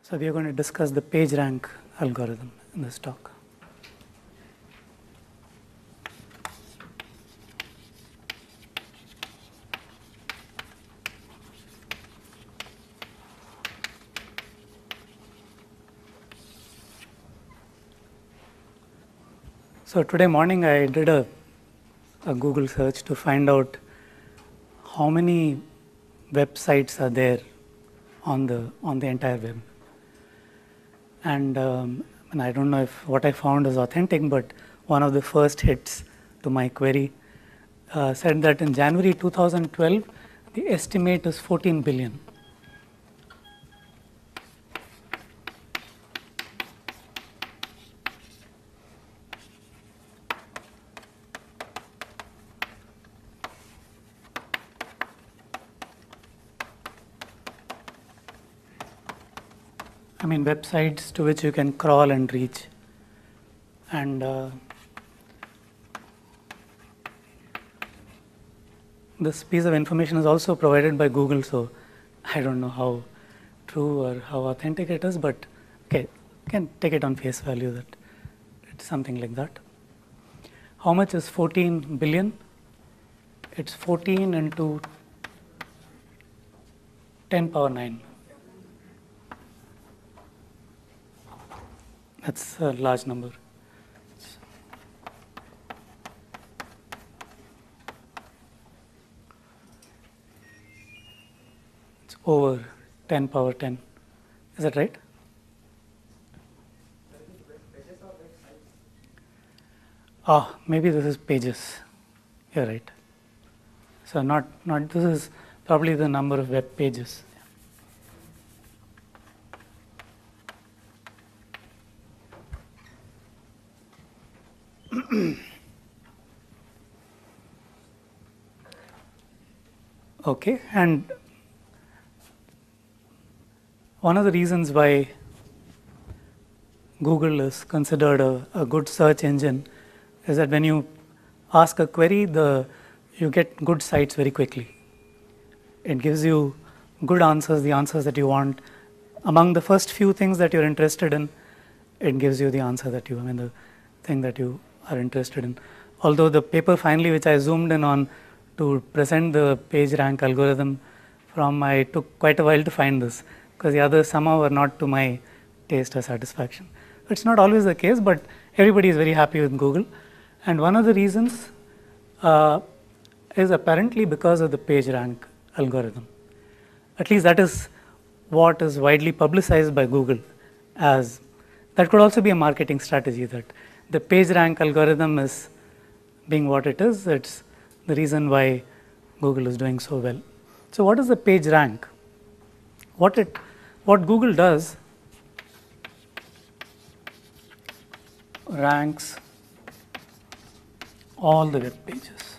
So we are going to discuss the PageRank algorithm in this talk. So today morning I did a Google search to find out how many websites are there on the entire web. And I don't know if what I found is authentic, but one of the first hits to my query said that in January 2012, the estimate is 14 billion. I mean, websites to which you can crawl and reach. And this piece of information is also provided by Google, so I don't know how true or how authentic it is, but okay, you can take it on face value that it's something like that. How much is 14 billion? It's 14 into 10 power 9. That's a large number. It's over 10 power 10. Is that right? Maybe this is pages. You're right. So not this is probably the number of web pages. Okay, and one of the reasons why Google is considered a good search engine is that when you ask a query, you get good sites very quickly. It gives you good answers, the answers that you want. Among the first few things that you're interested in, it gives you the answer the thing that you are interested in. Although the paper finally, which I zoomed in on to present the PageRank algorithm from, I took quite a while to find this because the others somehow were not to my taste or satisfaction. It's not always the case, but everybody is very happy with Google. And one of the reasons is apparently because of the PageRank algorithm. At least that is what is widely publicized by Google as. That could also be a marketing strategy, that the PageRank algorithm is being what it is. It's the reason why Google is doing so well. So what is the PageRank? What Google does, ranks all the web pages.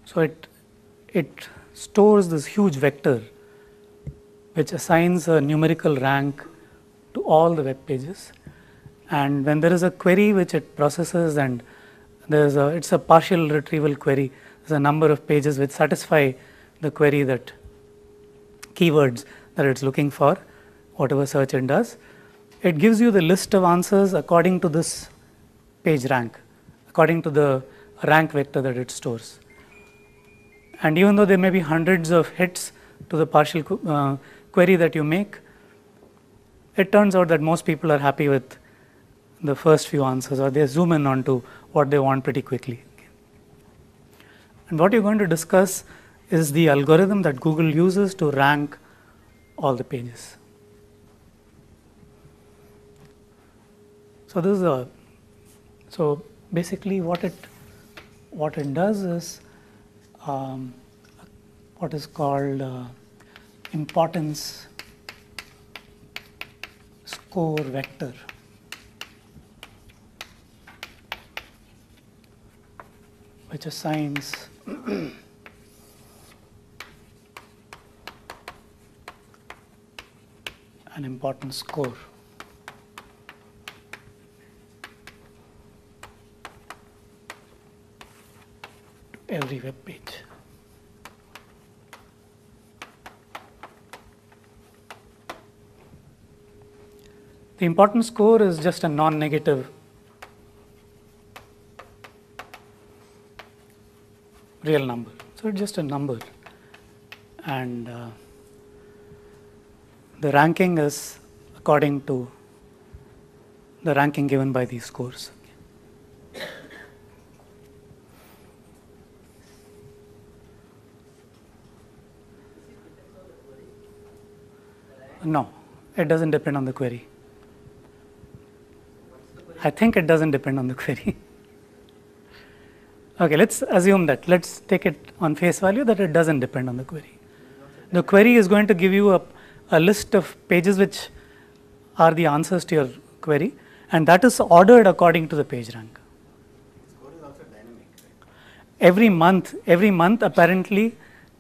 So it stores this huge vector which assigns a numerical rank to all the web pages, and when there is a query which it processes, and it's a partial retrieval query, there's a number of pages which satisfy the query, that keywords that it's looking for, whatever search it does, it gives you the list of answers according to this PageRank, according to the rank vector that it stores. And even though there may be hundreds of hits to the partial query that you make, it turns out that most people are happy with the first few answers, or they zoom in onto what they want pretty quickly. And what you're going to discuss is the algorithm that Google uses to rank all the pages. So basically what it does is what is called importance score vector. Which assigns an importance score to every web page. The importance score is just a non-negative real number. So it's just a number, and the ranking is according to the ranking given by these scores. No, it doesn't depend on the query. I think it doesn't depend on the query. Okay, let's assume that. Let's take it on face value that it doesn't depend on the query. The query is going to give you a list of pages which are the answers to your query, and that is ordered according to the page rank. Score is also dynamic, right? Every month apparently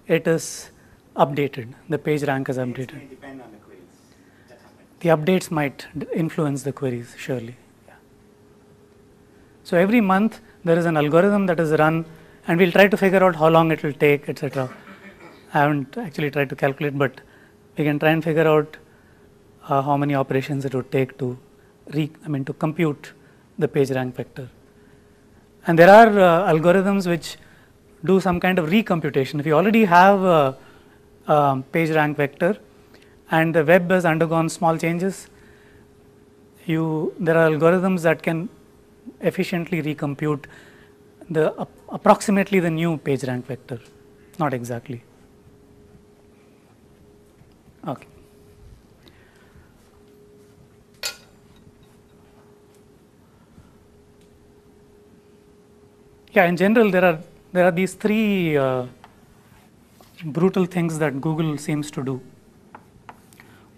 it is updated. The page rank is updated. It may depend on the queries that happen. The updates might influence the queries, surely. Yeah. So every month there is an algorithm that is run, and we'll try to figure out how long it will take, etc. I haven't actually tried to calculate, but we can try and figure out how many operations it would take to to compute the page rank vector. And there are algorithms which do some kind of recomputation. If you already have a page rank vector and the web has undergone small changes, there are algorithms that can efficiently recompute approximately the new page rank vector, not exactly. Okay. Yeah, in general, there are these three brutal things that Google seems to do.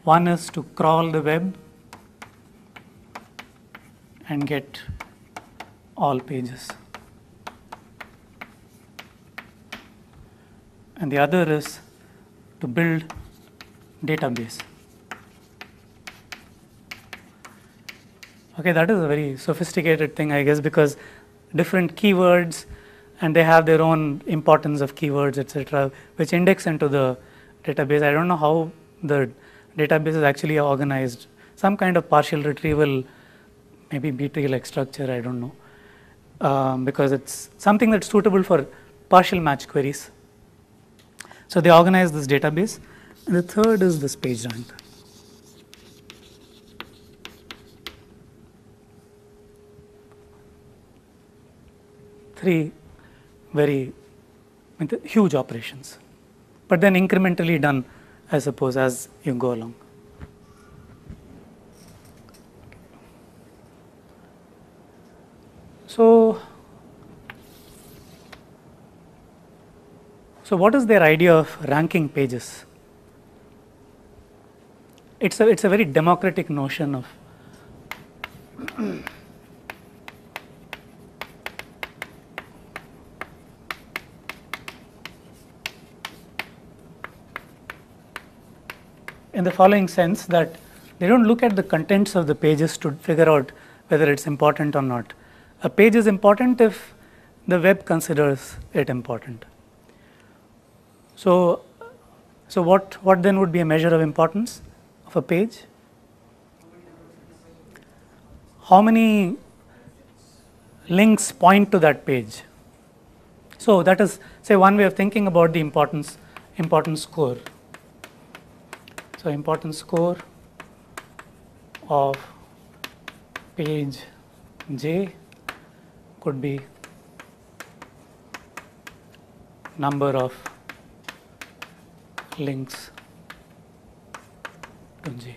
One is to crawl the web and get all pages, and the other is to build database. Okay, that is a very sophisticated thing, I guess, because different keywords, and they have their own importance of keywords, etc., which index into the database. I don't know how the database is actually organized. Some kind of partial retrieval, maybe B-tree-like structure, I don't know, because it's something that's suitable for partial match queries. So they organize this database. And the third is this page rank. Three very huge operations, but then incrementally done, I suppose, as you go along. So what is their idea of ranking pages? It's a very democratic notion of in the following sense, that they don't look at the contents of the pages to figure out whether it's important or not. A page is important if the web considers it important. So what then would be a measure of importance of a page? How many links point to that page? So that is, say, one way of thinking about the importance score. So importance score of page J could be number of links to J.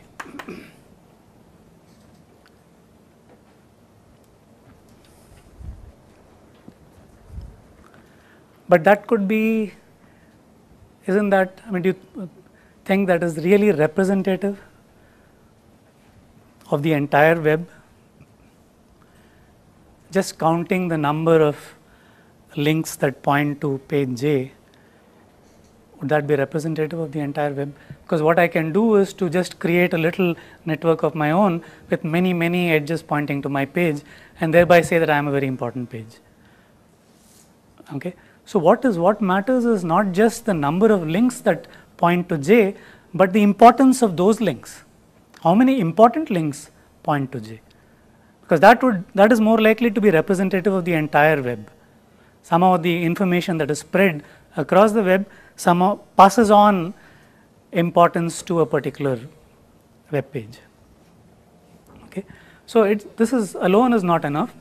But that could be, isn't that, do you think that is really representative of the entire web? Just counting the number of links that point to page J, would that be representative of the entire web? Because what I can do is to just create a little network of my own with many, many edges pointing to my page, and thereby say that I am a very important page. Okay. So what matters is not just the number of links that point to J, but the importance of those links. How many important links point to j, because that is more likely to be representative of the entire web. Somehow the information that is spread across the web somehow passes on importance to a particular web page. Okay. So, this is alone is not enough.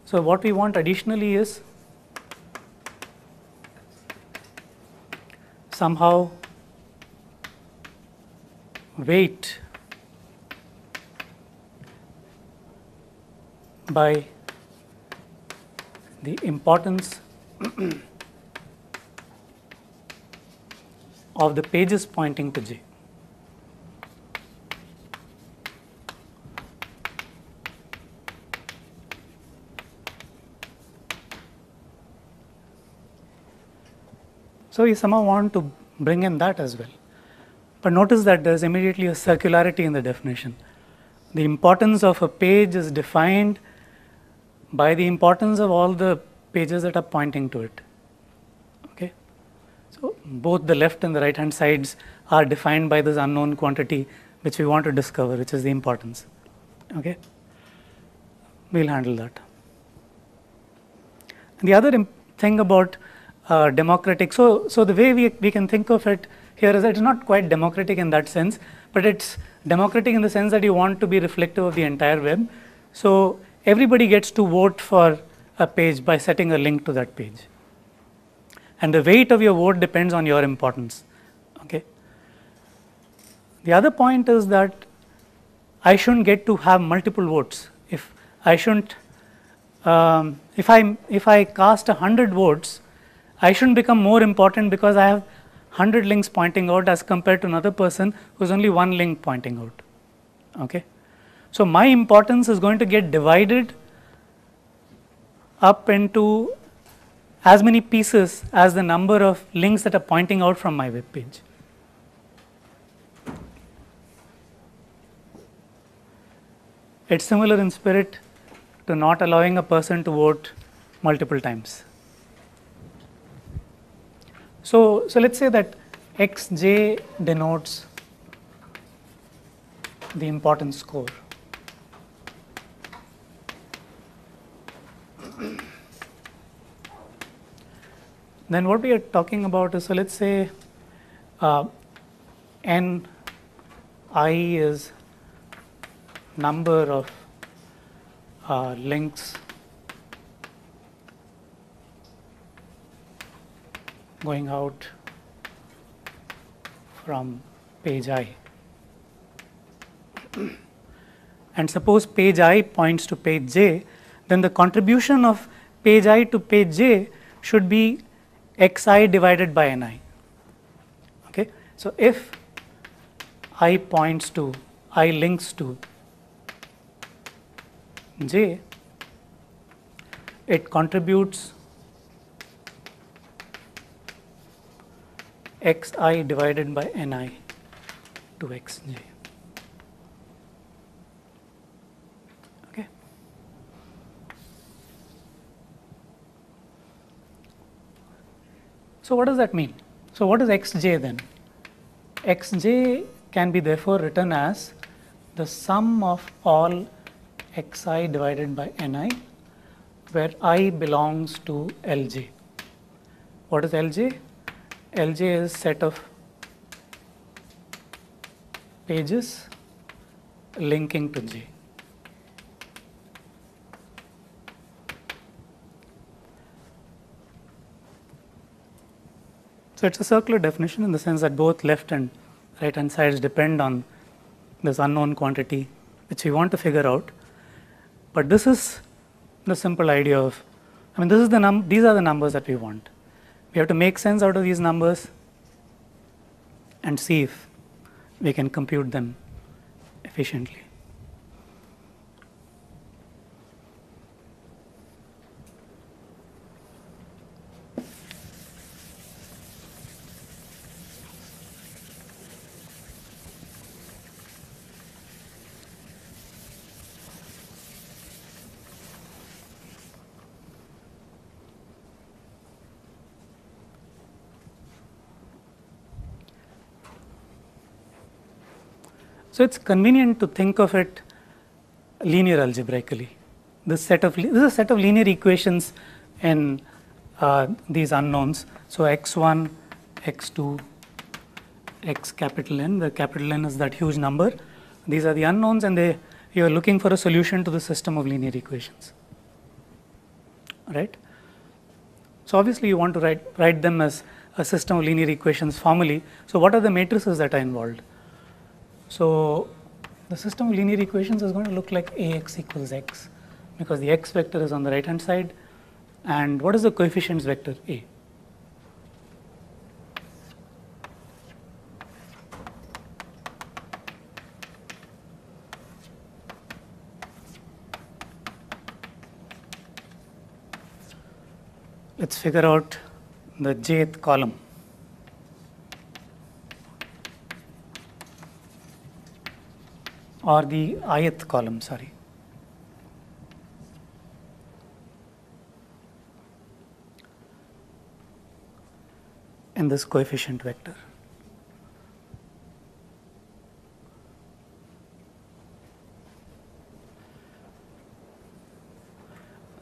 So, what we want additionally is somehow weight by the importance of the pages pointing to j. So, we somehow want to bring in that as well, but notice that there is immediately a circularity in the definition. The importance of a page is defined by the importance of all the pages that are pointing to it. Okay. So, both the left and the right hand sides are defined by this unknown quantity which we want to discover, which is the importance. Okay. We will handle that. And the other thing about democratic, so the way we can think of it here is that it is not quite democratic in that sense, but it is democratic in the sense that you want to be reflective of the entire web. So, everybody gets to vote for a page by setting a link to that page, and the weight of your vote depends on your importance. Okay. The other point is that I shouldn't get to have multiple votes. If I shouldn't, if I cast 100 votes, I shouldn't become more important because I have 100 links pointing out as compared to another person who has only one link pointing out. Okay. So, my importance is going to get divided up into as many pieces as the number of links that are pointing out from my web page. It is similar in spirit to not allowing a person to vote multiple times. So, let us say that xj denotes the importance score. Then what we are talking about is, so let us say n I is number of links going out from page I, and suppose page I points to page j, then the contribution of page I to page j should be xi divided by ni. Okay. So, if I points to, I links to j, it contributes xi divided by ni to xj. Okay. So, what does that mean? So, what is xj then? Xj can be therefore written as the sum of all xi divided by ni, where I belongs to Lj. What is Lj? Lj is set of pages linking to j. So, it is a circular definition in the sense that both left and right hand sides depend on this unknown quantity which we want to figure out, but this is the simple idea of, I mean, this is these are the numbers that we want. We have to make sense out of these numbers and see if we can compute them efficiently. So, it is convenient to think of it linear algebraically. This is a set of linear equations in these unknowns. So x1, x2, x capital N, where capital N is that huge number. These are the unknowns, and you are looking for a solution to the system of linear equations, right? So obviously you want to write them as a system of linear equations formally. So what are the matrices that are involved? So the system of linear equations is going to look like Ax equals x, because the x vector is on the right hand side. And what is the coefficients vector A? Let's figure out the jth column. Or the ith column, sorry. In this coefficient vector.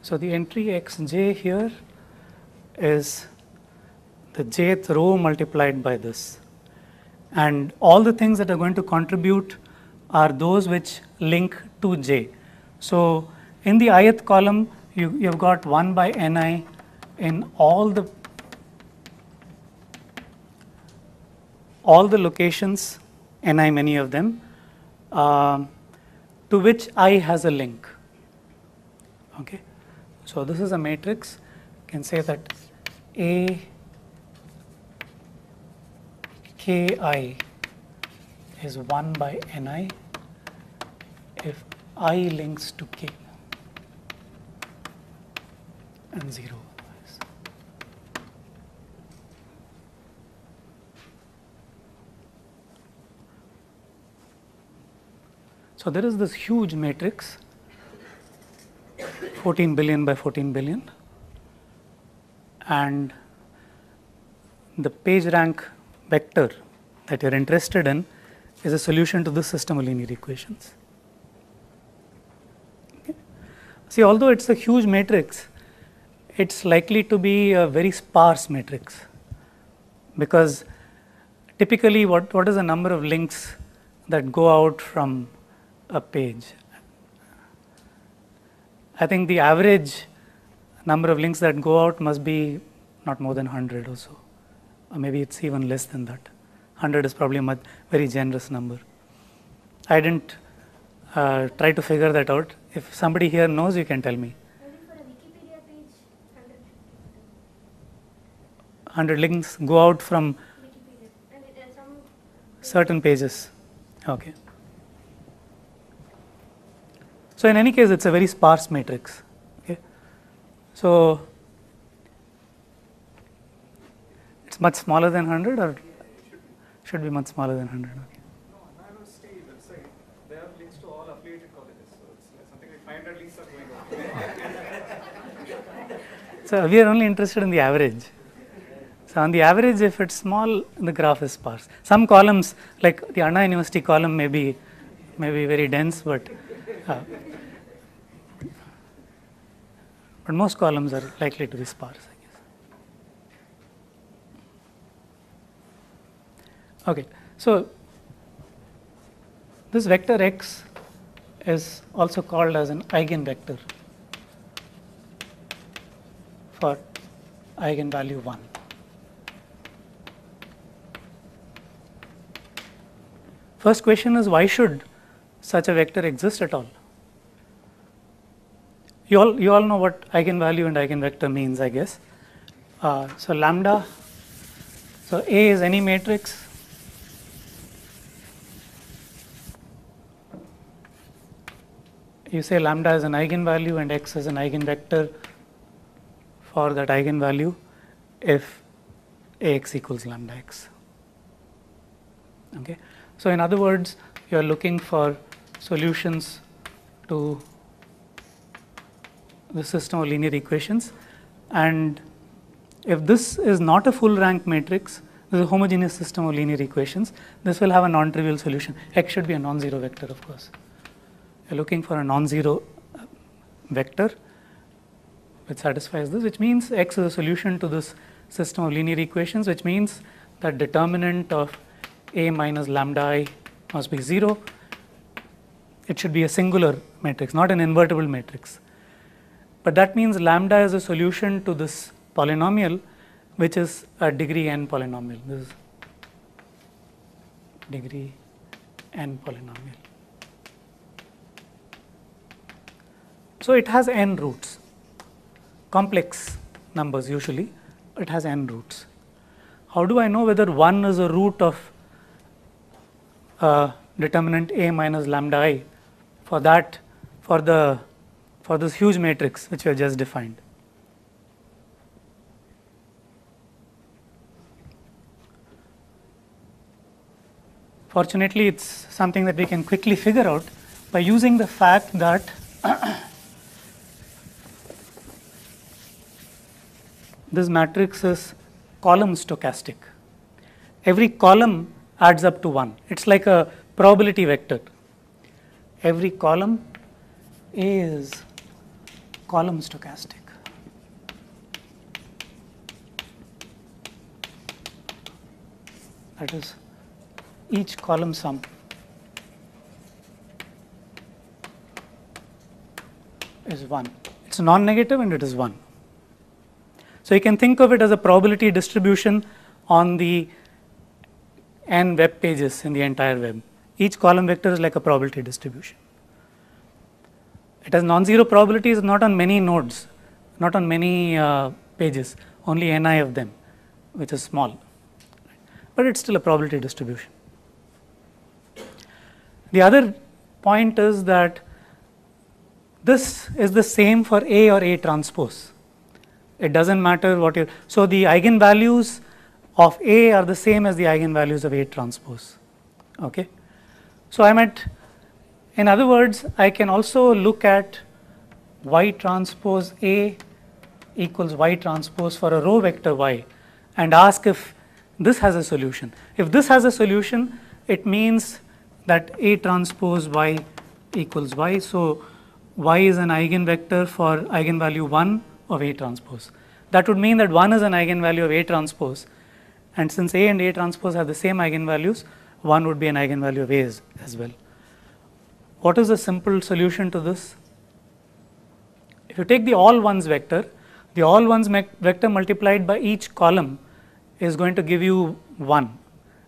So the entry xj here is the jth row multiplied by this. And all the things that are going to contribute are those which link to j. So in the ith column, you've got 1 by ni in all the locations, ni many of them, to which I has a link. Okay, so this is a matrix. You can say that A ki is 1 by ni if I links to k and 0 otherwise. So there is this huge matrix, 14 billion by 14 billion, and the page rank vector that you're interested in is a solution to this system of linear equations. Okay. See, although it's a huge matrix, it's likely to be a very sparse matrix, because typically what is the number of links that go out from a page? I think the average number of links that go out must be not more than 100 or so, or maybe it's even less than that. 100 is probably a very generous number. I didn't try to figure that out. If somebody here knows, you can tell me. Maybe for a Wikipedia page, 100 links go out from Wikipedia, and it has some certain pages. Okay. So in any case, it's a very sparse matrix. Okay. So it's much smaller than 100, or should be much smaller than 100. Okay. No, NIOST website, they have links to all affiliated colleges. So it's like something like 500 links are going out. So we are only interested in the average. So on the average, if it's small, the graph is sparse. Some columns, like the Anna University column, may be very dense, but most columns are likely to be sparse, I guess. Okay, so this vector x is also called as an eigenvector for eigenvalue 1. First question is, why should such a vector exist at all? You all know what eigenvalue and eigenvector means, I guess. So lambda, so A is any matrix you say lambda is an eigenvalue and x is an eigenvector for that eigenvalue if Ax equals lambda x. Okay. So in other words, you are looking for solutions to the system of linear equations, and if this is not a full rank matrix, this is a homogeneous system of linear equations, this will have a non-trivial solution. X should be a non-zero vector, of course. you're looking for a non-zero vector which satisfies this, which means x is a solution to this system of linear equations, which means that determinant of A minus lambda I must be 0. It should be a singular matrix, not an invertible matrix. But that means lambda is a solution to this polynomial, which is a degree n polynomial. This is degree n polynomial. So it has n roots, complex numbers usually, it has n roots. How do I know whether 1 is a root of determinant A minus lambda I for that, for this huge matrix which we have just defined? Fortunately, it's something that we can quickly figure out by using the fact that this matrix is column stochastic. Every column adds up to 1. It's like a probability vector. Every column A is column stochastic. That is, each column sum is 1. It's non-negative and it is 1. So you can think of it as a probability distribution on the n web pages in the entire web. Each column vector is like a probability distribution. It has non-zero probabilities not on many nodes, not on many pages, only ni of them, which is small, but it's still a probability distribution. The other point is that this is the same for A or A transpose. It doesn't matter what you, so the eigenvalues of A are the same as the eigenvalues of A transpose. Okay. So in other words, I can also look at Y transpose A equals Y transpose for a row vector Y and ask if this has a solution. If this has a solution, it means that A transpose Y equals Y. So Y is an eigenvector for eigenvalue 1 of A transpose. That would mean that 1 is an eigenvalue of A transpose, and since A and A transpose have the same eigenvalues, 1 would be an eigenvalue of A as well. What is the simple solution to this? If you take the all ones vector, the all ones vector multiplied by each column is going to give you 1,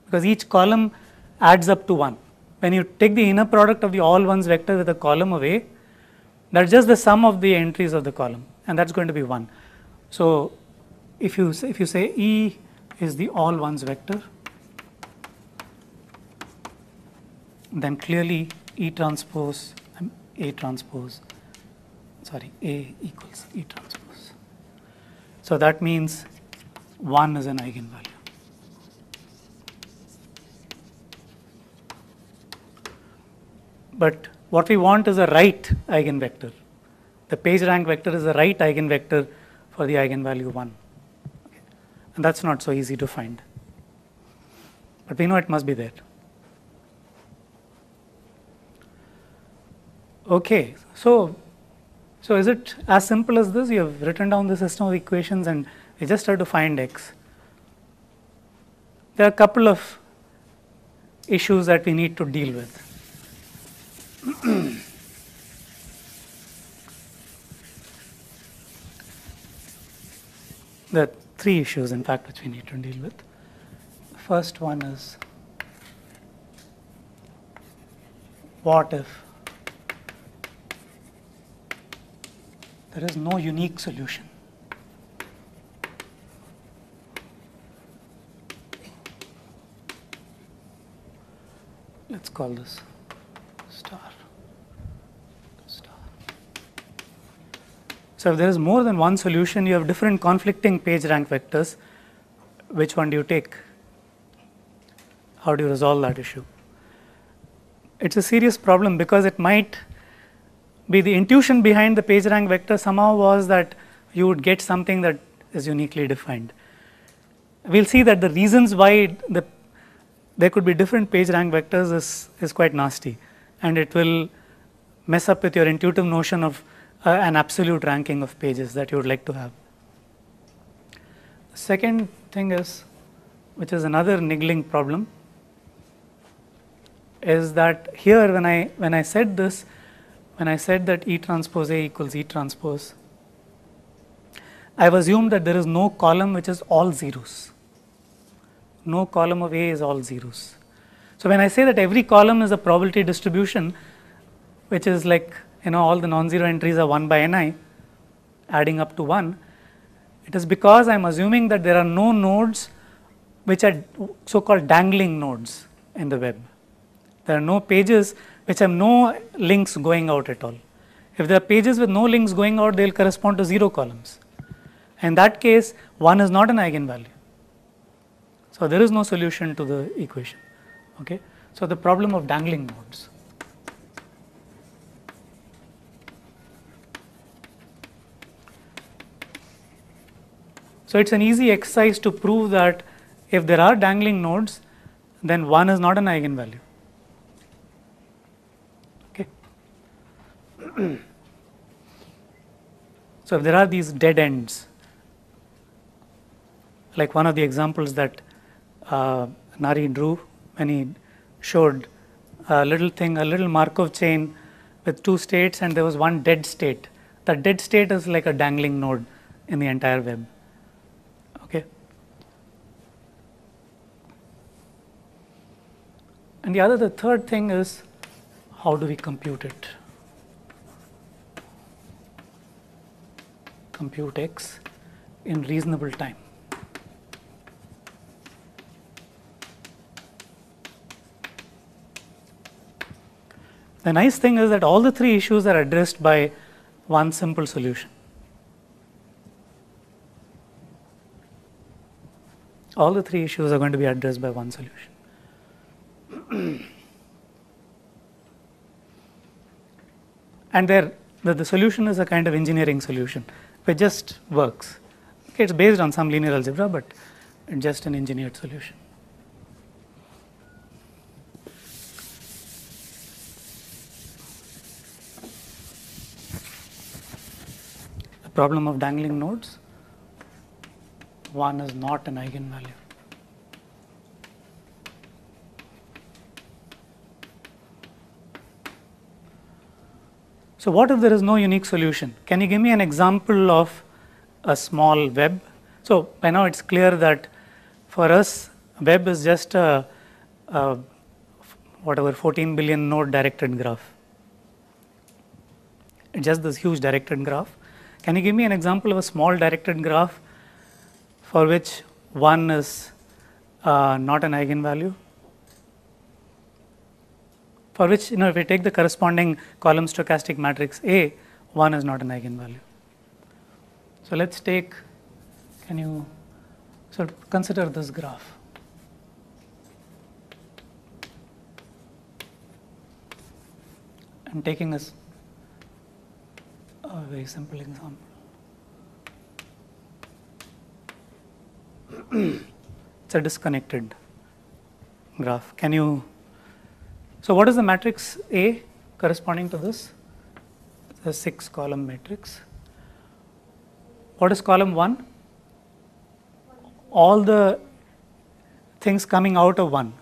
because each column adds up to 1. When you take the inner product of the all ones vector with a column of A, that's just the sum of the entries of the column, and that's going to be 1. So if you say E is the all ones vector, then clearly A equals E transpose. So that means 1 is an eigenvalue. But what we want is a right eigenvector. The page rank vector is a right eigenvector for the eigenvalue 1. Okay. And that's not so easy to find. But we know it must be there. Okay, so is it as simple as this? You have written down the system of equations and you just have to find x. There are a couple of issues that we need to deal with. There are 3 issues, in fact, which we need to deal with. The first one is, what if there is no unique solution? Let's call this star. So if there is more than one solution, you have different conflicting page rank vectors. Which one do you take? How do you resolve that issue? It's a serious problem because it might be the intuition behind the page rank vector somehow was that you would get something that is uniquely defined. We'll see that the reasons why there could be different page rank vectors is quite nasty, and it will mess up with your intuitive notion of an absolute ranking of pages that you would like to have. The second thing is, which is another niggling problem, is that here when I said this, when I said that E transpose A equals E transpose, I've assumed that there is no column which is all zeros. No column of A is all zeros. So when I say that every column is a probability distribution, which is like, all the non-zero entries are 1 by ni, adding up to 1, it is because I'm assuming that there are no nodes which are so-called dangling nodes in the web. There are no pages which have no links going out at all. If there are pages with no links going out, they will correspond to 0 columns. In that case, 1 is not an eigenvalue. So there is no solution to the equation. Okay? So the problem of dangling nodes. So it's an easy exercise to prove that if there are dangling nodes, then 1 is not an eigenvalue. Okay. So if there are these dead ends, like one of the examples that Nari drew when he showed a little Markov chain with 2 states, and there was one dead state. The dead state is like a dangling node in the entire web. Okay. And the third thing is, how do we compute it? Compute X in reasonable time. The nice thing is that all the 3 issues are addressed by one simple solution. All the 3 issues are going to be addressed by one solution. And the solution is a kind of engineering solution which just works. Okay, it's based on some linear algebra, but it's just an engineered solution. The problem of dangling nodes, 1 is not an eigenvalue. So what if there is no unique solution? Can you give me an example of a small web? So by now it's clear that for us, web is just a 14 billion node directed graph. It's just this huge directed graph. Can you give me an example of a small directed graph for which 1 is not an eigenvalue? For which, if we take the corresponding column stochastic matrix A, 1 is not an eigenvalue. So let's take, consider this graph. I'm taking a very simple example. It's a disconnected graph. So what is the matrix A corresponding to this? It's a 6 column matrix. What is column 1? All the things coming out of 1.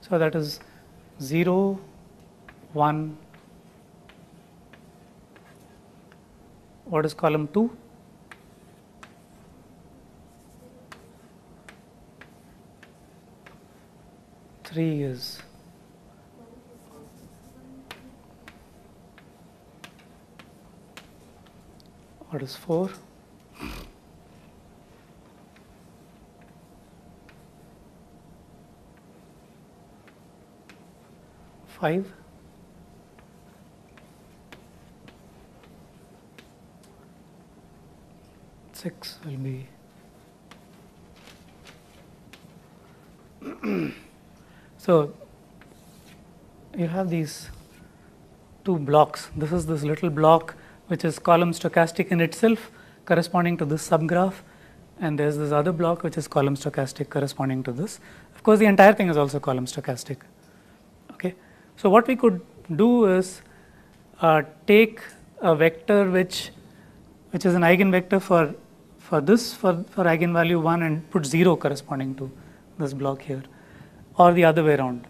So that is 0, 1. What is column 2? Three is what is 4? Five. Six will be so you have these 2 blocks. This is this little block which is column stochastic in itself corresponding to this subgraph, and there's this other block which is column stochastic corresponding to this. Of course, the entire thing is also column stochastic. Okay. So what we could do is take a vector which is an eigenvector for eigenvalue 1 and put 0 corresponding to this block here, or the other way around.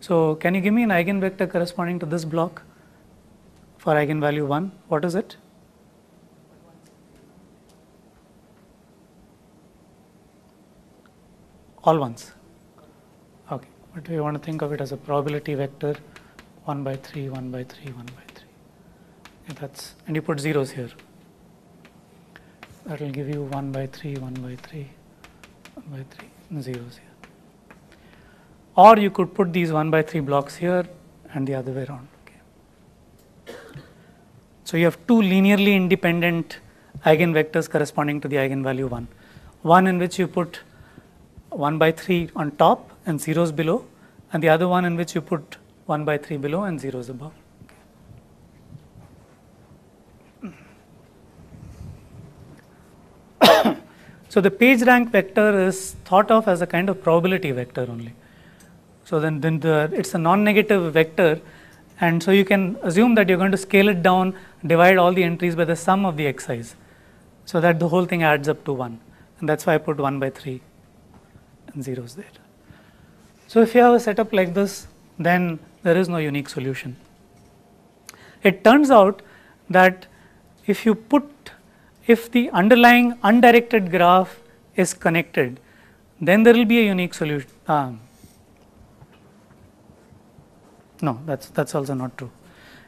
So can you give me an eigenvector corresponding to this block for eigenvalue 1? What is it? All ones. Okay, but we want to think of it as a probability vector 1 by 3, 1 by 3, 1 by 3. Okay, and you put zeros here. That will give you 1 by 3, 1 by 3, 1 by 3, and zeros here. Or you could put these 1 by 3 blocks here and the other way around. Okay. So you have two linearly independent eigenvectors corresponding to the eigenvalue 1. One in which you put 1 by 3 on top and zeros below, and the other one in which you put 1 by 3 below and zeros above. So the page rank vector is thought of as a kind of probability vector only. So then it's a non-negative vector, and so you can assume that you're going to scale it down, divide all the entries by the sum of the xi's, so that the whole thing adds up to 1, and that's why I put 1 by 3 and zeros there. So if you have a setup like this, then there is no unique solution. It turns out that if the underlying undirected graph is connected, then there will be a unique solution. No, that's also not true.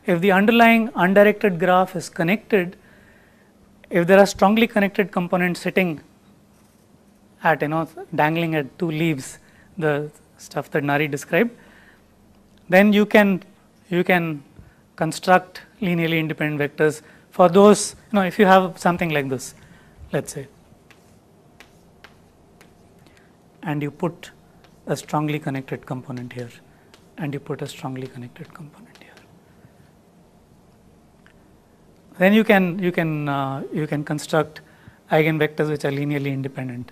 If the underlying undirected graph is connected, if there are strongly connected components sitting at, dangling at two leaves, the stuff that Nari described, then you can construct linearly independent vectors for those, if you have something like this, let's say, and you put a strongly connected component here, and you put a strongly connected component here, then you can construct eigenvectors which are linearly independent,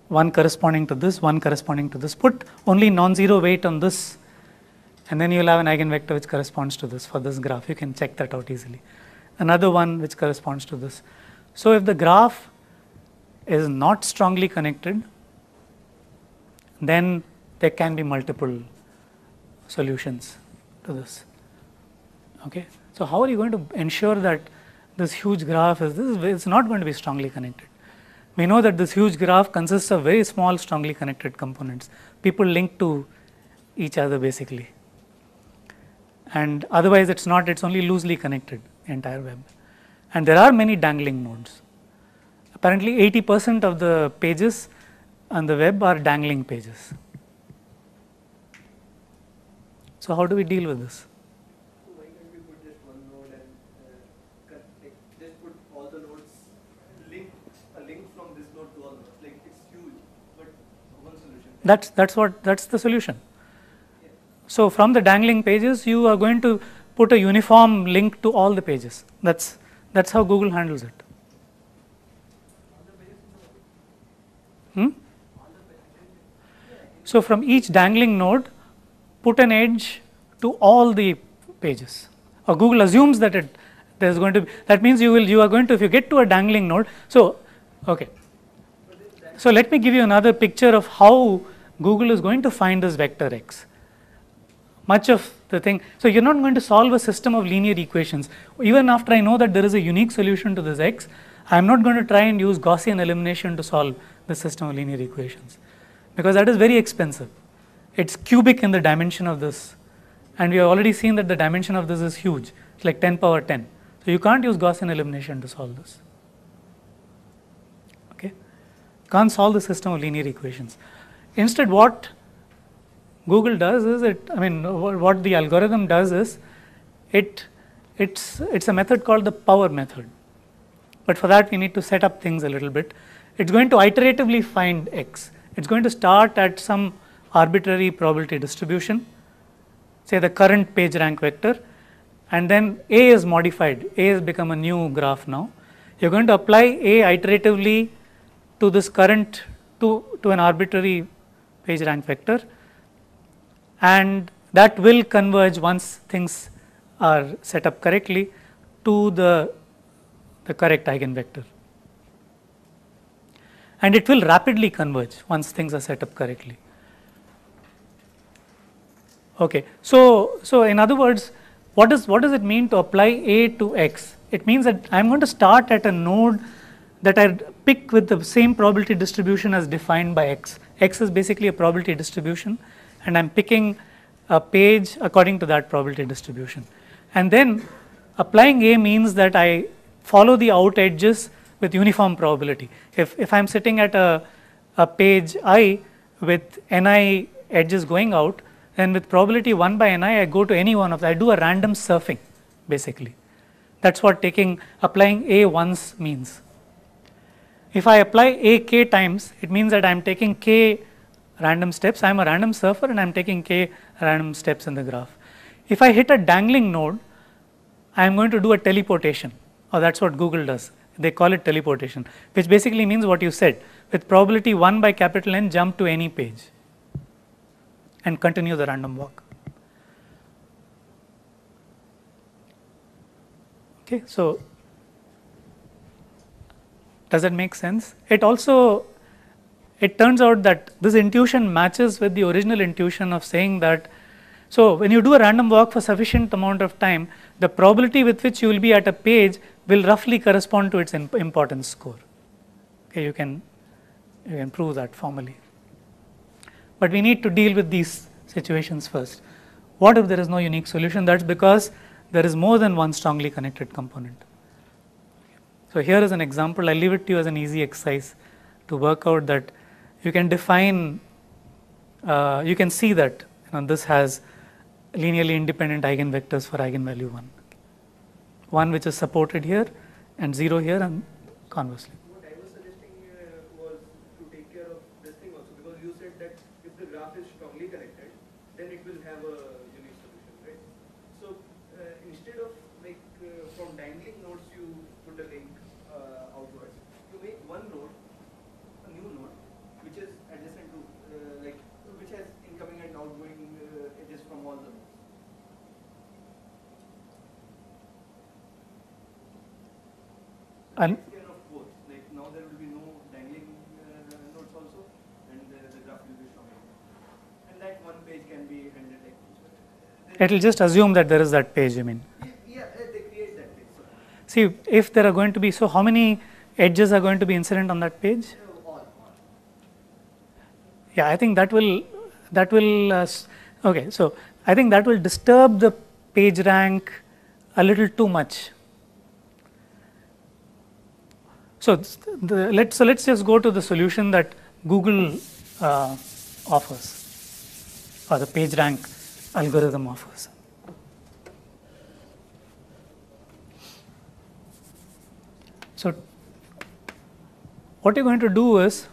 one corresponding to this, one corresponding to this. Put only non-zero weight on this, and then you will have an eigenvector which corresponds to this for this graph. You can check that out easily. Another one which corresponds to this. So if the graph is not strongly connected, then there can be multiple solutions to this. Okay. So how are you going to ensure that this huge graph it's not going to be strongly connected? We know that this huge graph consists of very small strongly connected components. People link to each other basically. And otherwise it's only loosely connected, the entire web. And there are many dangling nodes. Apparently 80% of the pages on the web are dangling pages. So how do we deal with this? Why can't we put just one node and just put all the nodes, a link from this node to all nodes? Like it's huge, but one solution. That's the solution. Yeah. So from the dangling pages, you are going to put a uniform link to all the pages. That's how Google handles it. So from each dangling node, put an edge to all the pages. Or Google assumes that there's going to be, that means you are going to, if you get to a dangling node, so okay. So let me give you another picture of how Google is going to find this vector x. Much of the thing, so you're not going to solve a system of linear equations. Even after I know that there is a unique solution to this x, I'm not going to try and use Gaussian elimination to solve the system of linear equations, because that is very expensive. It's cubic in the dimension of this, and we have already seen that the dimension of this is huge. It's like 10 power 10. So you can't use Gaussian elimination to solve this. Okay, can't solve the system of linear equations. Instead, what Google does is what the algorithm does is it's a method called the power method. But for that we need to set up things a little bit. It's going to iteratively find x. It's going to start at some arbitrary probability distribution, say the current page rank vector, and then A is modified. A has become a new graph now. You're going to apply A iteratively to this current, to an arbitrary page rank vector, and that will converge once things are set up correctly to the correct eigenvector. And it will rapidly converge once things are set up correctly. Okay, so in other words, what does it mean to apply A to X? It means that I'm going to start at a node that I pick with the same probability distribution as defined by X. X is basically a probability distribution, and I'm picking a page according to that probability distribution. And then applying A means that I follow the out edges with uniform probability. If I'm sitting at a page I with ni edges going out, then with probability 1 by ni, I go to any one of them. I do a random surfing, basically. That's what applying A once means. If I apply A k times, it means that I'm taking k random steps. I'm a random surfer and I'm taking k random steps in the graph. If I hit a dangling node, I'm going to do a teleportation, or that's what Google does. They call it teleportation, which basically means what you said. With probability 1 by capital N, jump to any page and continue the random walk. Okay, so does that make sense? It turns out that this intuition matches with the original intuition of saying that, so when you do a random walk for sufficient amount of time, the probability with which you will be at a page will roughly correspond to its importance score. Okay, you can prove that formally. But we need to deal with these situations first. What if there is no unique solution? That's because there is more than one strongly connected component. So here is an example. I leave it to you as an easy exercise to work out that you can define, you can see that this has linearly independent eigenvectors for eigenvalue 1. One which is supported here and 0 here, and conversely. What I was suggesting was to take care of this thing also, because you said that if the graph is strongly connected, then it will have a unique solution, right? So instead of from dangling nodes you put a link outwards, you make one node, a new node, which is adjacent to, which has incoming and outgoing edges from all the nodes. And Take care of both. Like now there will be no dangling nodes also, and the graph will be strong. And that one page can be rendered like this. it will just assume that there is that page, you mean. Yeah, they create that page. So, See, if there are going to be, so how many edges are going to be incident on that page? all. Yeah, I think that will okay, so I think that will disturb the page rank a little too much. So let's just go to the solution that Google offers, or the page rank algorithm offers. So what you're going to do is,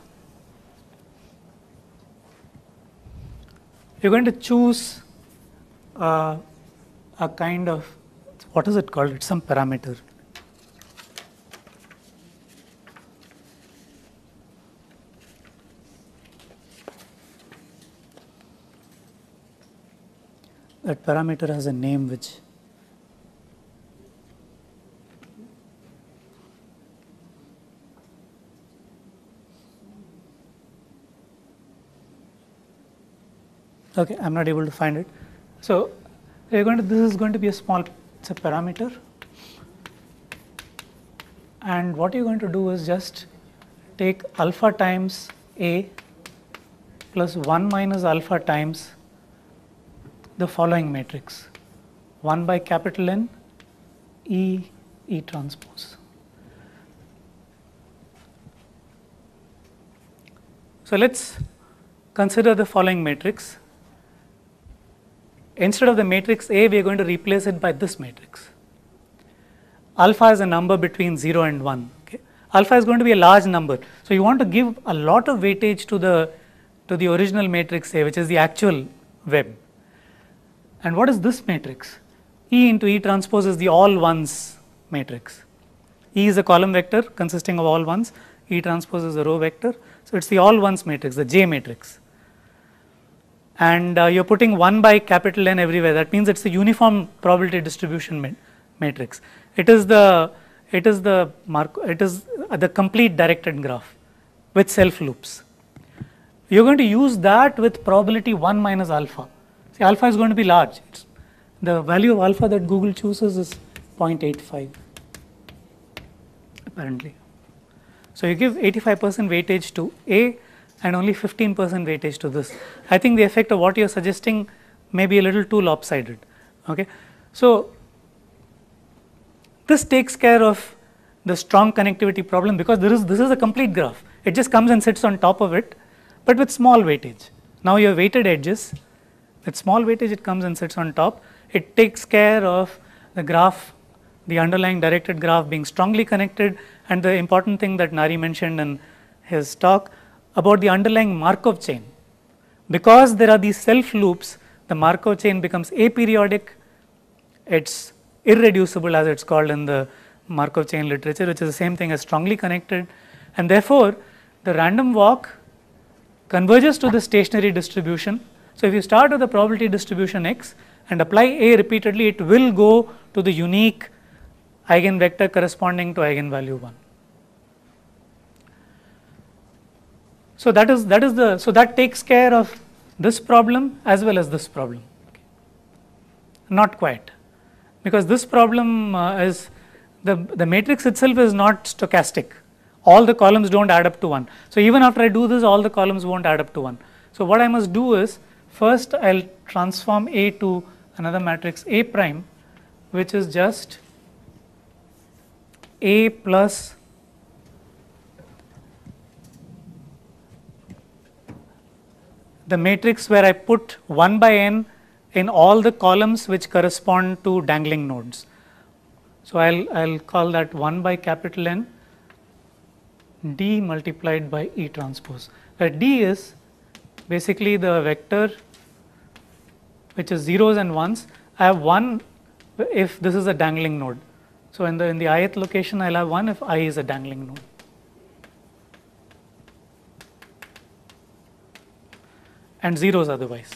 you're going to choose a kind of, what is it called? It's some parameter. That parameter has a name which okay, I'm not able to find it. So this is going to be it's a parameter, and what you're going to do is just take alpha times A plus 1 minus alpha times the following matrix: 1 by capital N E transpose. So let's consider the following matrix. Instead of the matrix A, we are going to replace it by this matrix. Alpha is a number between 0 and 1. Okay? Alpha is going to be a large number. So you want to give a lot of weightage to the original matrix A, which is the actual web. And what is this matrix? E into E transpose is the all ones matrix. E is a column vector consisting of all ones. E transpose is a row vector. So it's the all ones matrix, the J matrix. and you're putting 1 by capital N everywhere. That means it's a uniform probability distribution matrix. It is the complete directed graph with self loops. You're going to use that with probability 1 minus alpha. See, alpha is going to be large. The value of alpha that Google chooses is 0.85 apparently. So you give 85% weightage to A and only 15% weightage to this. I think the effect of what you're suggesting may be a little too lopsided. Okay, so this takes care of the strong connectivity problem because this is a complete graph. It just comes and sits on top of it, but with small weightage. Now you have weighted edges. With small weightage, it comes and sits on top. It takes care of the graph, the underlying directed graph being strongly connected, and the important thing that Nari mentioned in his talk about the underlying Markov chain. Because there are these self loops, the Markov chain becomes aperiodic. It's irreducible, as it's called in the Markov chain literature, which is the same thing as strongly connected, and therefore the random walk converges to the stationary distribution. So if you start with the probability distribution X and apply A repeatedly, it will go to the unique eigenvector corresponding to eigenvalue 1. So that takes care of this problem as well as this problem. Okay. Not quite, because this problem is the matrix itself is not stochastic. All the columns don't add up to 1. So even after I do this, all the columns won't add up to 1. So what I must do is, first I'll transform A to another matrix A prime, which is just A plus the matrix where I put 1 by n in all the columns which correspond to dangling nodes. So I'll call that 1 by capital N D multiplied by E transpose, where D is basically the vector which is zeros and ones. I have 1 if this is a dangling node. So in the ith location, I'll have 1 if I is a dangling node. And zeros otherwise.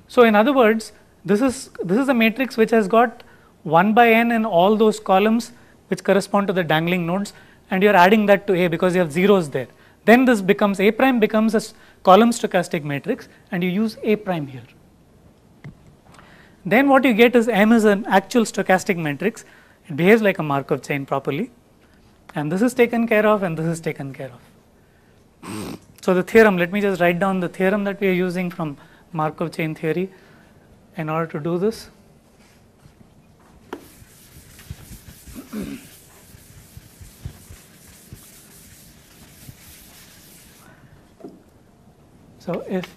So in other words, this is a matrix which has got 1 by n in all those columns which correspond to the dangling nodes, and you're adding that to A because you have zeros there. Then this becomes A prime becomes a column stochastic matrix, and you use A prime here. Then what you get is M is an actual stochastic matrix. It behaves like a Markov chain properly, and this is taken care of, and this is taken care of. So the theorem, let me just write down the theorem that we are using from Markov chain theory in order to do this. So if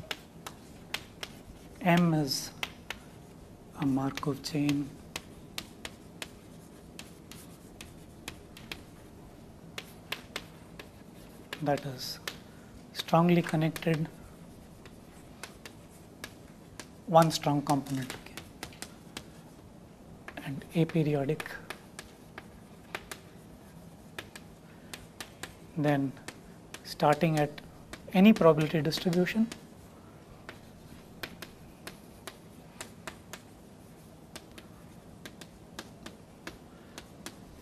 M is a Markov chain that is strongly connected, one strong component, okay, and aperiodic, then starting at any probability distribution,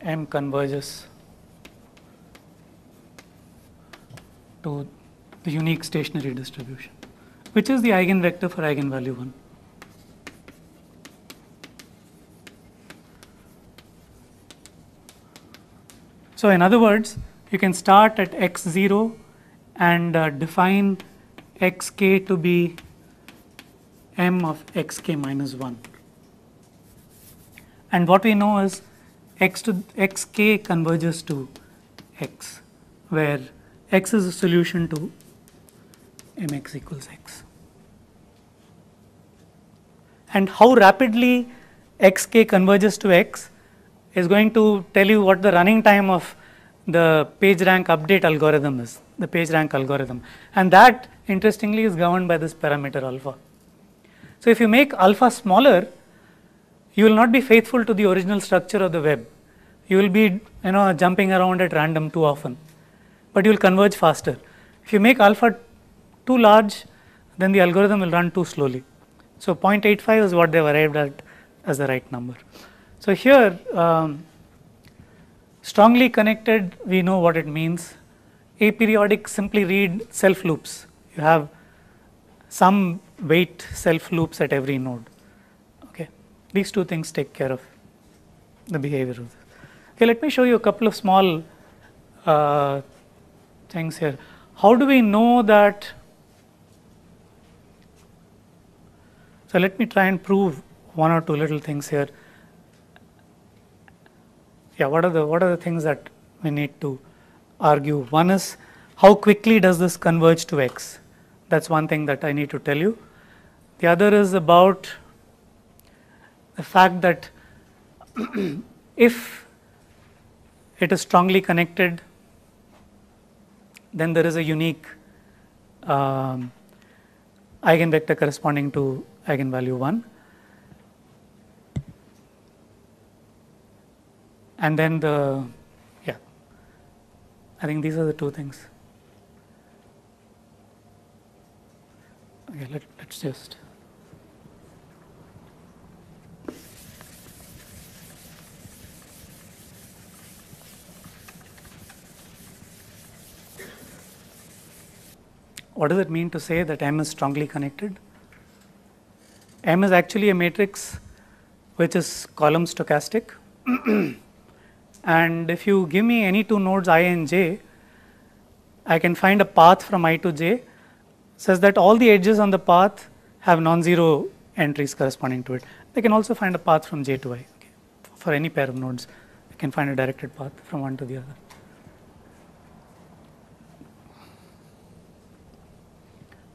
M converges to the unique stationary distribution, which is the eigenvector for eigenvalue 1. So in other words, you can start at x0 and define xk to be m of xk minus 1. And what we know is xk converges to x, where x is a solution to mx equals x. And how rapidly xk converges to x is going to tell you what the running time of the PageRank update algorithm is, the PageRank algorithm. And that, interestingly, is governed by this parameter alpha. So if you make alpha smaller, you will not be faithful to the original structure of the web. You will be jumping around at random too often, but you will converge faster. If you make alpha too large, then the algorithm will run too slowly. So 0.85 is what they've arrived at as the right number. So here, strongly connected, we know what it means. Aperiodic, simply read self loops. You have some weight self loops at every node. Okay, these two things take care of the behavior of this. Okay, let me show you a couple of small things here. How do we know that? So let me try and prove one or two little things here. Yeah, what are the things that we need to argue? One is, how quickly does this converge to X? That's one thing that I need to tell you. The other is about the fact that if it is strongly connected, then there is a unique eigenvector corresponding to eigenvalue 1. And then I think these are the two things. Okay, let's just. What does it mean to say that M is strongly connected? M is actually a matrix which is column stochastic. And if you give me any two nodes I and j, I can find a path from I to j such that all the edges on the path have non-zero entries corresponding to it. I can also find a path from j to I. Okay. For any pair of nodes, I can find a directed path from one to the other.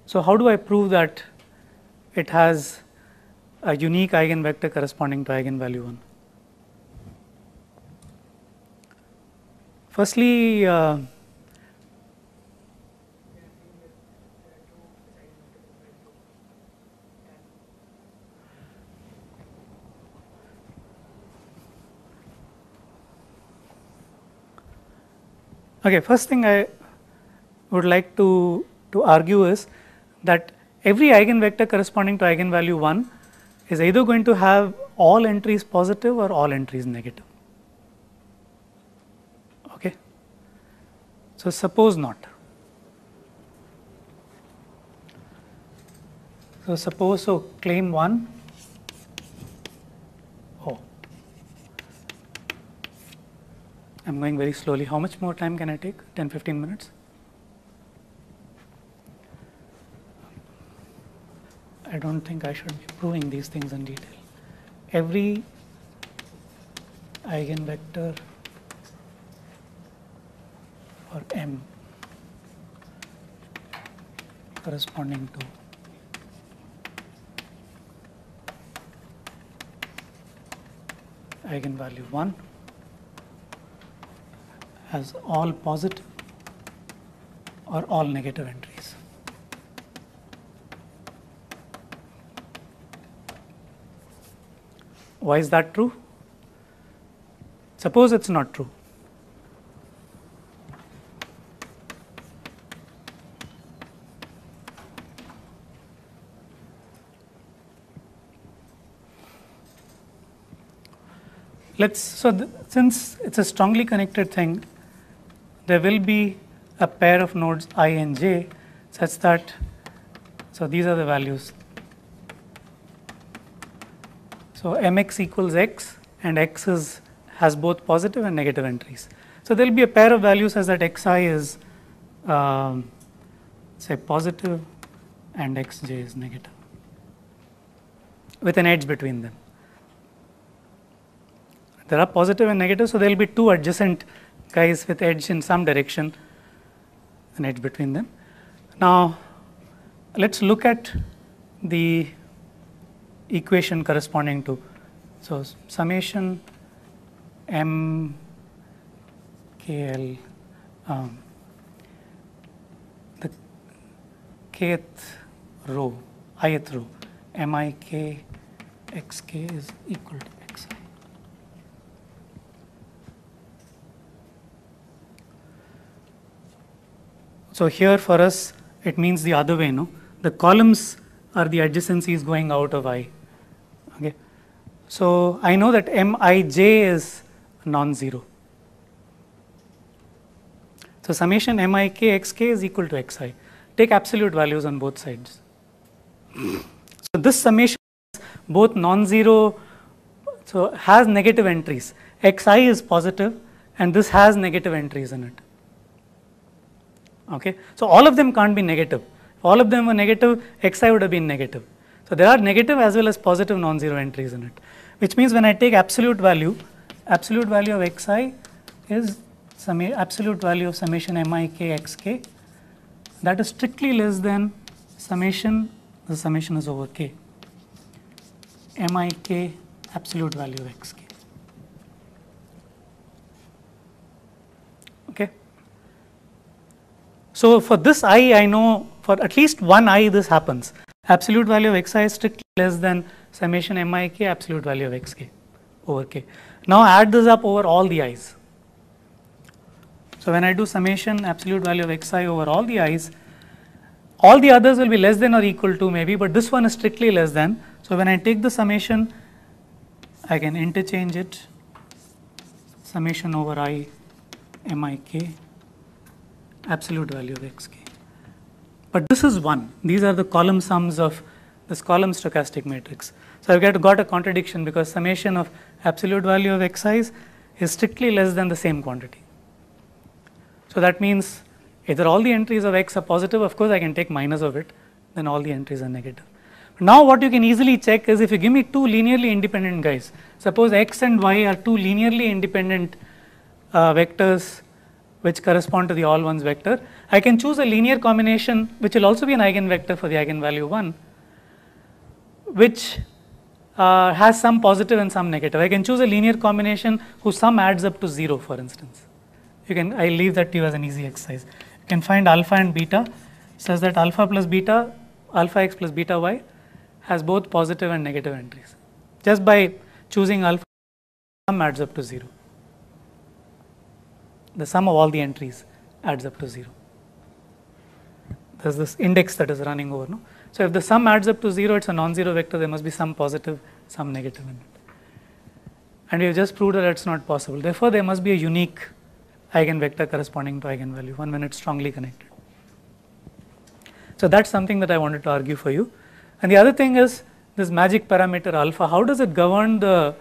So how do I prove that it has a unique eigenvector corresponding to eigenvalue 1? Firstly, okay, first thing I would like to argue is that every eigenvector corresponding to eigenvalue 1 is either going to have all entries positive or all entries negative. Okay. So suppose not. So suppose, so claim 1. Oh, I'm going very slowly. How much more time can I take? 10-15 minutes? I don't think I should be proving these things in detail. Every eigenvector for M corresponding to eigenvalue 1 has all positive or all negative entries. Why is that true? Suppose it's not true. Since it's a strongly connected thing, there will be a pair of nodes I and j such that, so these are the values. So mx equals x, and x has both positive and negative entries. So there will be a pair of values such that xi is say positive and xj is negative with an edge between them. There are positive and negative, so there will be two adjacent guys with edge in some direction, an edge between them. Now let's look at the equation corresponding to, so summation m kl, the kth row, ith row, mik xk is equal to xi. So here for us it means the other way, no? The columns are the adjacencies going out of I. Okay. So I know that Mij is non-zero. So summation Mik xk is equal to xi. Take absolute values on both sides. So this summation is both non-zero, so has negative entries. Xi is positive and this has negative entries in it. Okay. So all of them can't be negative. If all of them were negative, xi would have been negative. So there are negative as well as positive non-zero entries in it, which means when I take absolute value of xi is absolute value of summation Mik xk, that is strictly less than summation, the summation is over k, Mik absolute value of xk. Okay. So for this I know for at least one I this happens. Absolute value of xi is strictly less than summation Mik absolute value of xk over k. Now add this up over all the i's. So when I do summation absolute value of xi over all the i's, all the others will be less than or equal to maybe, but this one is strictly less than. So when I take the summation, I can interchange it, summation over I Mik absolute value of xk. But this is 1. These are the column sums of this column stochastic matrix. So I've got a contradiction because summation of absolute value of xi's is strictly less than the same quantity. So that means either all the entries of x are positive, of course I can take minus of it, then all the entries are negative. Now what you can easily check is if you give me two linearly independent guys, suppose x and y are two linearly independent vectors which correspond to the all ones vector, I can choose a linear combination which will also be an eigenvector for the eigenvalue 1, which has some positive and some negative. I can choose a linear combination whose sum adds up to 0, for instance. I leave that to you as an easy exercise. You can find alpha and beta such that alpha plus beta, alpha x plus beta y has both positive and negative entries. Just by choosing alpha, sum adds up to 0. The sum of all the entries adds up to 0. There's this index that is running over. No? So if the sum adds up to 0, it's a non-zero vector, there must be some positive, some negative in it. And we have just proved that it's not possible. Therefore, there must be a unique eigenvector corresponding to eigenvalue 1 when it's strongly connected. So that's something that I wanted to argue for you. And the other thing is this magic parameter alpha. How does it govern the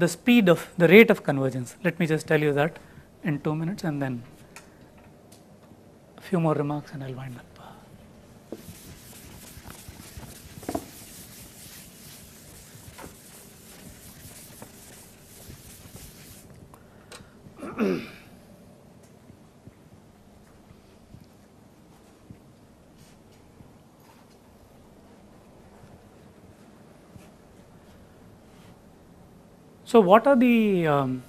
speed of the rate of convergence? Let me just tell you that in 2 minutes, and then a few more remarks and I'll wind up. So what are the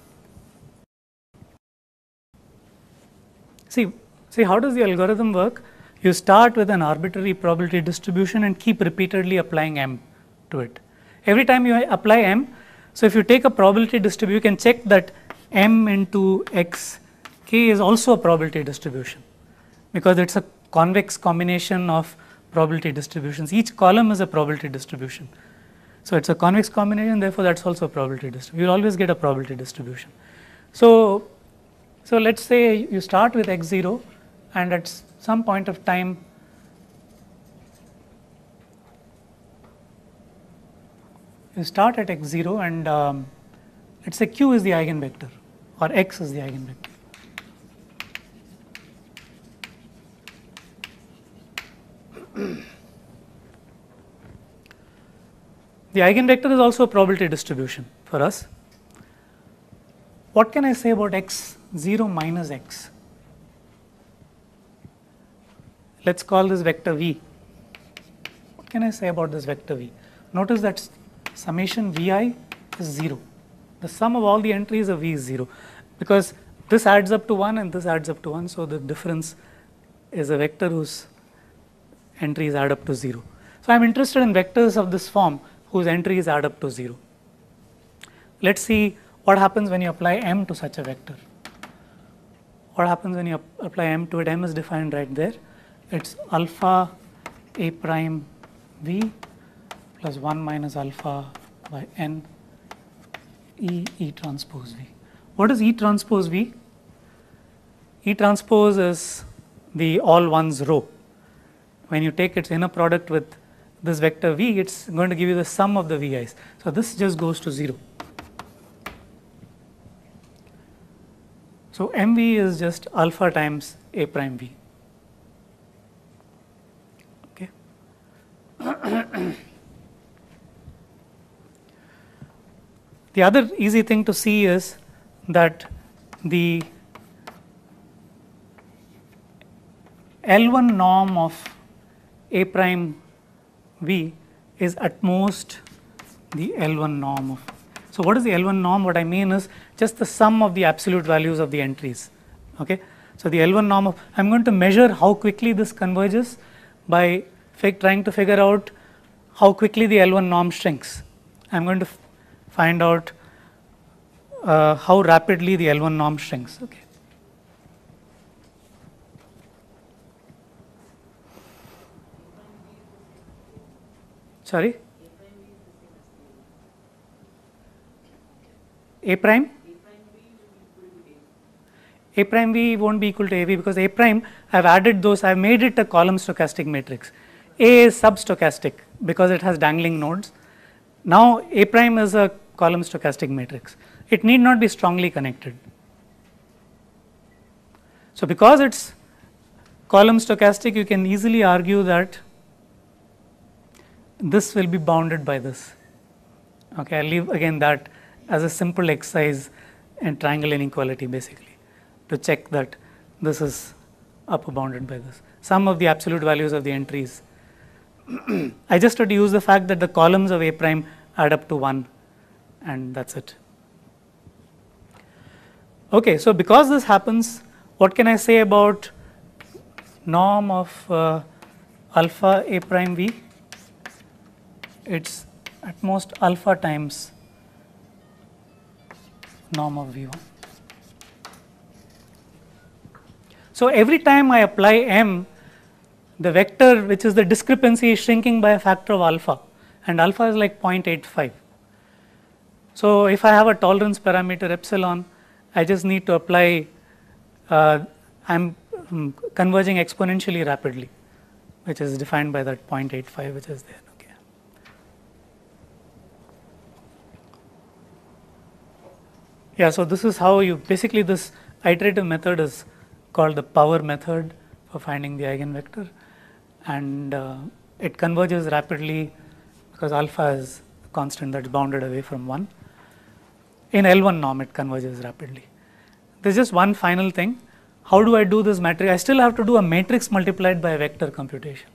see how does the algorithm work? You start with an arbitrary probability distribution and keep repeatedly applying m to it. Every time you apply m, so if you take a probability distribution, you can check that m into x k is also a probability distribution because it's a convex combination of probability distributions. Each column is a probability distribution. So it's a convex combination, therefore that's also a probability distribution. You'll always get a probability distribution. So let's say you start with x0 and at some point of time you start at x0 and let's say q is the eigenvector or x is the eigenvector. The eigenvector is also a probability distribution for us. What can I say about x0 minus x? Let's call this vector v. What can I say about this vector v? Notice that summation vi is 0. The sum of all the entries of v is 0 because this adds up to 1 and this adds up to 1. So the difference is a vector whose entries add up to 0. So I'm interested in vectors of this form whose entries add up to 0. Let's see what happens when you apply m to such a vector. What happens when you apply m to it? M is defined right there. It's alpha A prime V plus 1 minus alpha by n E transpose V. What is E transpose V? E transpose is the all ones row. When you take its inner product with this vector V, it's going to give you the sum of the Vi's. So this just goes to 0. So MV is just alpha times A prime V. Okay. The other easy thing to see is that the L1 norm of A prime V is at most the L1 norm of. So what is the L1 norm? What I mean is just the sum of the absolute values of the entries. Okay. So the L1 norm of, I'm going to measure how quickly this converges by trying to figure out how quickly the L1 norm shrinks. I'm going to find out how rapidly the L1 norm shrinks. Okay. Sorry? A prime? A prime V won't be equal to AV because A prime, I've added those, I've made it a column stochastic matrix. A is substochastic because it has dangling nodes. Now A prime is a column stochastic matrix. It need not be strongly connected. So because it's column stochastic, you can easily argue that this will be bounded by this. Okay, I'll leave again that as a simple exercise in triangle inequality basically to check that this is upper bounded by this. Sum of the absolute values of the entries. I just had to use the fact that the columns of A prime add up to 1 and that's it. Okay, so because this happens, what can I say about norm of alpha A prime V? It's at most alpha times norm of V1. So every time I apply M, the vector which is the discrepancy is shrinking by a factor of alpha, and alpha is like 0.85. So if I have a tolerance parameter epsilon, I just need to apply, I'm converging exponentially rapidly, which is defined by that 0.85 which is there. Okay. Yeah, so this is how you, basically this iterative method is called the power method for finding the eigenvector, and it converges rapidly because alpha is a constant that's bounded away from 1. In L1 norm it converges rapidly. There's just one final thing. How do I do this matrix? I still have to do a matrix multiplied by a vector computation.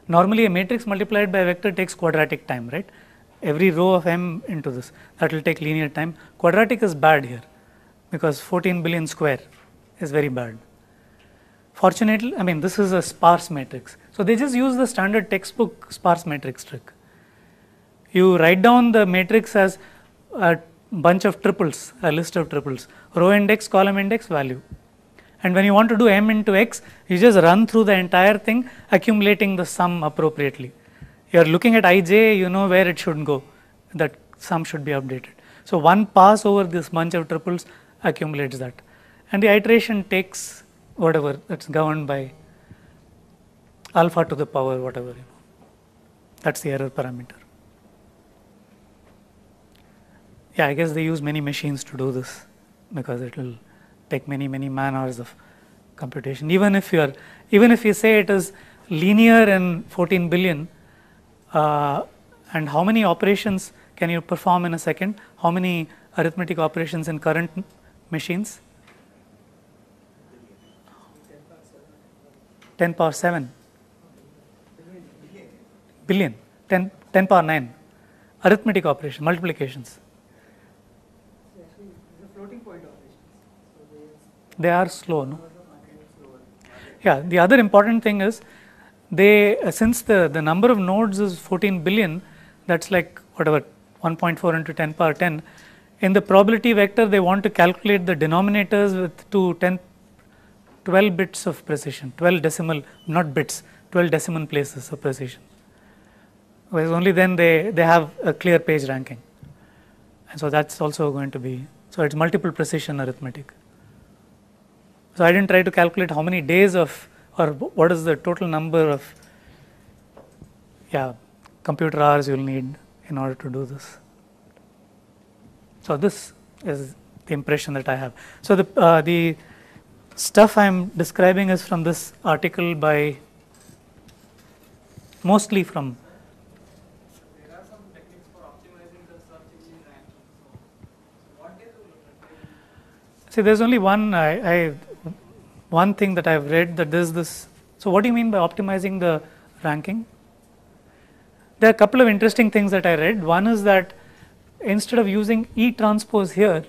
Normally a matrix multiplied by a vector takes quadratic time, right? Every row of M into this, that will take linear time. Quadratic is bad here because 14 billion square is very bad. Fortunately, I mean this is a sparse matrix. So they just use the standard textbook sparse matrix trick. You write down the matrix as a bunch of triples, a list of triples, row index, column index, value. And when you want to do M into X, you just run through the entire thing, accumulating the sum appropriately. You are looking at Ij, you know where it should go, that sum should be updated. So one pass over this bunch of triples accumulates that. And the iteration takes whatever, that's governed by alpha to the power whatever, you know. That's the error parameter. Yeah, I guess they use many machines to do this because it will take many man hours of computation. Even if you say it is linear in 14 billion, and how many operations can you perform in a second? How many arithmetic operations in current machines? 10 power 7 billion, 10 power 9 arithmetic operation, multiplications. They are slow, no? Yeah, the other important thing is they, since the number of nodes is 14 billion, that's like whatever 1.4 into 10 power 10. In the probability vector, they want to calculate the denominators with 12 bits of precision, 12 decimal, not bits, 12 decimal places of precision. Whereas only then they have a clear page ranking. And so that's also going to be, so it's multiple precision arithmetic. So I didn't try to calculate how many days of, or what is the total number of, computer hours you'll need in order to do this. So this is the impression that I have. So the stuff I'm describing is from this article by, mostly from. There are some techniques for optimizing the search engine ranking. So what they do? See, there's only one thing that I've read, that there's this. So what do you mean by optimizing the ranking? There are a couple of interesting things that I read. One is that instead of using E transpose here,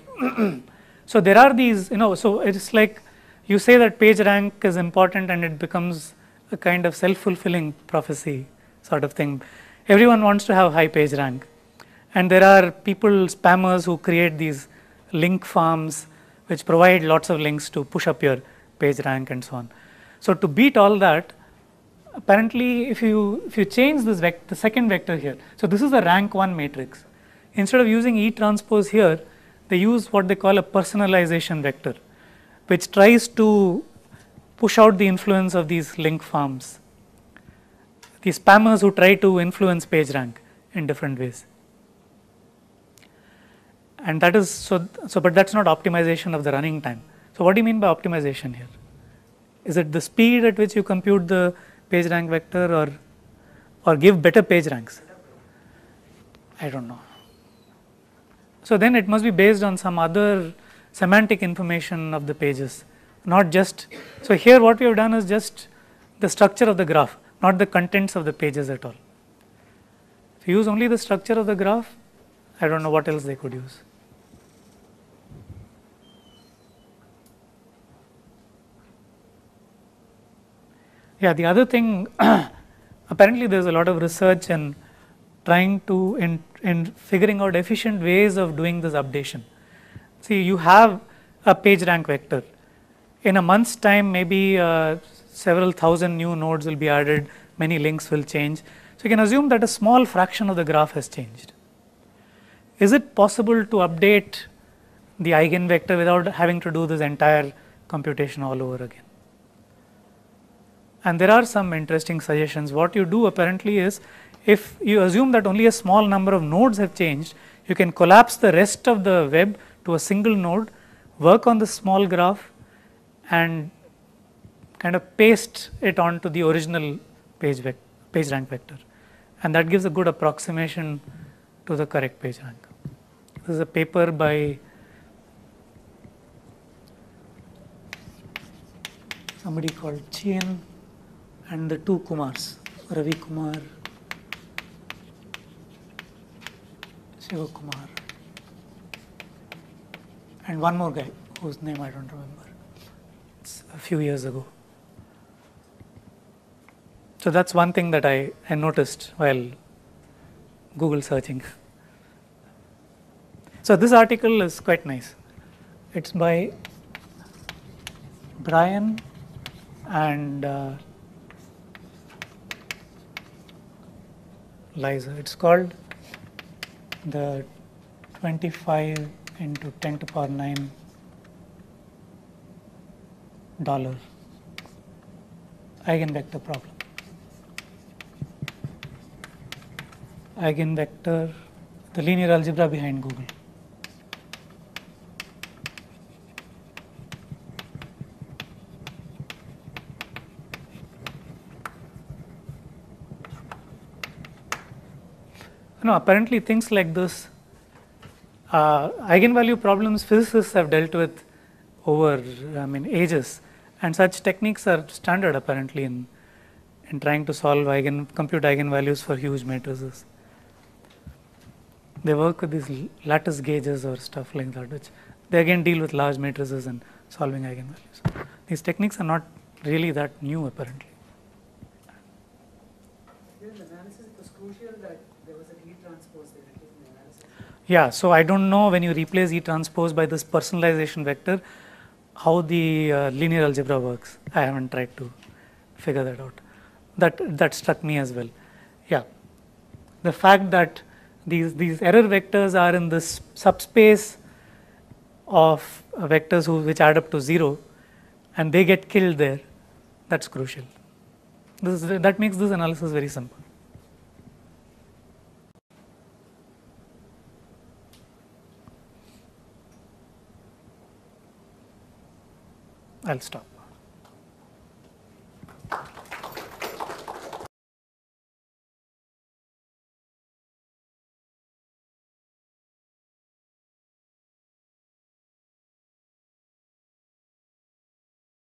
so there are these, so it's like you say that page rank is important and it becomes a kind of self-fulfilling prophecy sort of thing. Everyone wants to have high page rank. And there are people, spammers, who create these link farms which provide lots of links to push up your page rank and so on. So to beat all that, apparently if you change this the second vector here, so this is the rank 1 matrix. Instead of using E transpose here, they use what they call a personalization vector, which tries to push out the influence of these link farms, these spammers who try to influence page rank in different ways. And that is, but that's not optimization of the running time. So what do you mean by optimization here? Is it the speed at which you compute the page rank vector, or give better page ranks? I don't know. So then it must be based on some other semantic information of the pages, not just, so here what we have done is just the structure of the graph, not the contents of the pages at all. If you use only the structure of the graph, I don't know what else they could use. Yeah, the other thing, apparently there's a lot of research in trying to, in figuring out efficient ways of doing this updation. See, you have a page rank vector. In a month's time, maybe several thousand new nodes will be added, many links will change. So you can assume that a small fraction of the graph has changed. Is it possible to update the eigenvector without having to do this entire computation all over again? And there are some interesting suggestions. What you do apparently is, if you assume that only a small number of nodes have changed, you can collapse the rest of the web to a single node, work on the small graph, and kind of paste it onto the original page rank vector. And that gives a good approximation to the correct page rank. This is a paper by somebody called Chien and the two Kumars, Ravi Kumar, Shiva Kumar, and one more guy whose name I don't remember. It's a few years ago. So that's one thing that I noticed while Google searching. So this article is quite nice. It's by Brian and Liza. It's called the 25 into 10 to the power 9 $ eigenvector problem. Eigenvector, the linear algebra behind Google. No, apparently things like this, eigenvalue problems physicists have dealt with over, ages, and such techniques are standard apparently in trying to solve compute eigenvalues for huge matrices. They work with these lattice gauges or stuff like that, which they again deal with large matrices and solving eigenvalues. These techniques are not really that new apparently. In the analysis, it was crucial that there was an E transpose there in the analysis. Yeah, so I don't know when you replace E transpose by this personalization vector, how the linear algebra works. I haven't tried to figure that out. that struck me as well. Yeah, the fact that these error vectors are in this subspace of vectors which add up to 0, and they get killed there, that's crucial. That makes this analysis very simple. I'll stop.